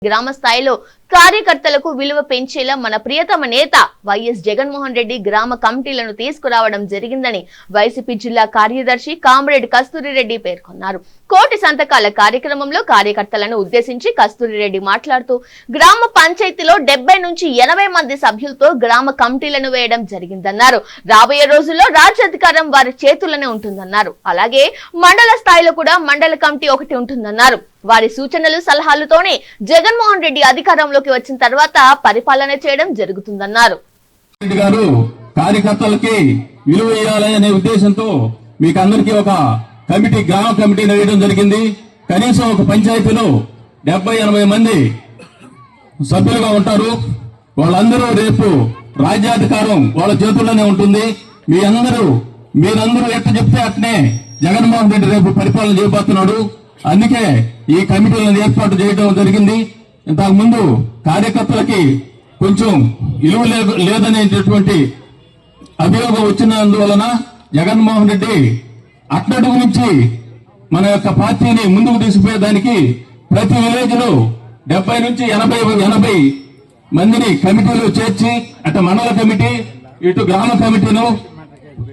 గ్రామ స్థాయిలో కార్యకర్తలకు విలువ పెంచేలా మన ప్రియతమ నేత వైఎస్ జగన్మోహన్ రెడ్డి గ్రామ కమిటీలను తీసుకురావడం జరిగిందని వైసీపీ జిల్లా కార్యదర్శి కామ్రేడ్ కస్తూరిరెడ్డి పేర్కొన్నారు. కోటి సంతకాల కార్యక్రమంలో కార్యకర్తలను ఉద్దేశించి కస్తూరిరెడ్డి మాట్లాడుతూ గ్రామ పంచాయతీలో 70 నుంచి 80 మంది సభ్యులతో గ్రామ కమిటీలను వేయడం జరిగిందన్నారు. రాబోయే రోజుల్లో రాజ్యాధికారం వారి చేతుల్లోనే ఉంటుందన్నారు. అలాగే మండల స్థాయిలో కూడా మండల కమిటీ ఒకటి ఉంటుందన్నారు. వారి సూచనలు సలహాలతోనే జగన్మోహన్ రెడ్డి అధికారంలోకి వచ్చిన తర్వాత పరిపాలన చేయడం జరుగుతుందన్నారు. కార్యకర్తలకి విలువ ఇవ్వాలనే ఉద్దేశంతో మీకు అందరికీ ఒక కమిటీ, గ్రామ కమిటీని వేయడం జరిగింది. కనీసం ఒక పంచాయతీలో 70-80 మంది సభ్యులుగా ఉంటారు. వాళ్ళందరూ రేపు రాజ్యాధికారం వాళ్ళ చేతుల్లోనే ఉంటుంది. మీరందరూ ఎట్లా చెప్తే అట్నే జగన్మోహన్ రెడ్డి రేపు పరిపాలన చేయబోతున్నాడు. అందుకే ఈ కమిటీలను ఏర్పాటు చేయడం జరిగింది. ఇంతకు ముందు కార్యకర్తలకి కొంచెం విలువ లేదనేటటువంటి అభియోగం వచ్చినందువలన జగన్మోహన్ రెడ్డి అట్టడుగు నుంచి మన యొక్క పార్టీని ముందుకు తీసుకుపోయేదానికి ప్రతి విలేజ్ లో 70 నుంచి 80 మందిని కమిటీలో చేర్చి అటు మండల కమిటీ ఇటు గ్రామ కమిటీను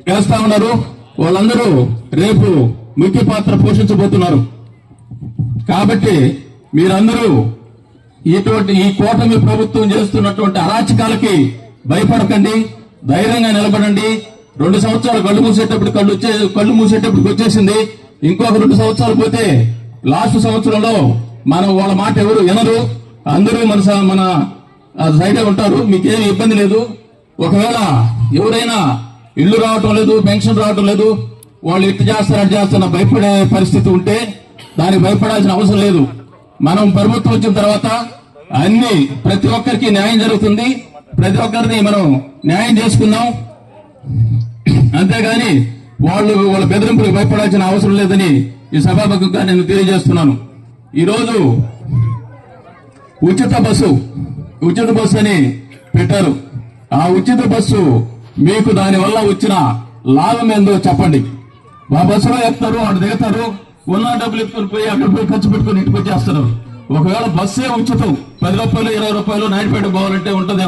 వేస్తా ఉన్నారు. వాళ్ళందరూ రేపు ముఖ్య పాత్ర పోషించబోతున్నారు. కాబట్టి మీరందరూ ఈ కూటమి ప్రభుత్వం చేస్తున్నటువంటి అరాచకాలకి భయపడకండి, ధైర్యంగా నిలబడండి. 2 సంవత్సరాలు కళ్ళు మూసేటప్పుడు వచ్చేసింది. ఇంకొక 2 సంవత్సరాలు పోతే లాస్ట్ సంవత్సరంలో వాళ్ళ మాట ఎవరు వినరు. అందరూ మన సైడే ఉంటారు. మీకేమి ఇబ్బంది లేదు. ఒకవేళ ఎవరైనా ఇల్లు రావటం లేదు, పెన్షన్ రావటం లేదు, వాళ్ళు ఇటు చేస్తారు అటు చేస్తున్న భయపడే పరిస్థితి ఉంటే దానికి భయపడాల్సిన అవసరం లేదు. మనం ప్రభుత్వం వచ్చిన తర్వాత ప్రతి ఒక్కరికి న్యాయం జరుగుతుంది. ప్రతి ఒక్కరిని మనం న్యాయం చేసుకుందాం. అంతేగాని వాళ్ళ బెదిరింపులకు భయపడాల్సిన అవసరం లేదని ఈ సభాముఖంగా నేను తెలియజేస్తున్నాను. ఈరోజు ఉచిత బస్సు అని పెట్టారు. ఆ ఉచిత బస్సు మీకు దాని వల్ల వచ్చిన లాభం ఏందో చెప్పండి. ఆ బస్సులో ఎక్కుతారు, అటు దిగుతారు, ఉన్న డబ్బులు ఎత్తుకొని పోయి అక్కడ పోయి ఖర్చు పెట్టుకుని ఇంటికి వచ్చేస్తారు. ఒకవేళ బస్సే ఉచితం 10 రూపాయలు 20 రూపాయలు నాయుడుపేట పోవాలంటే ఉంటుందేమో.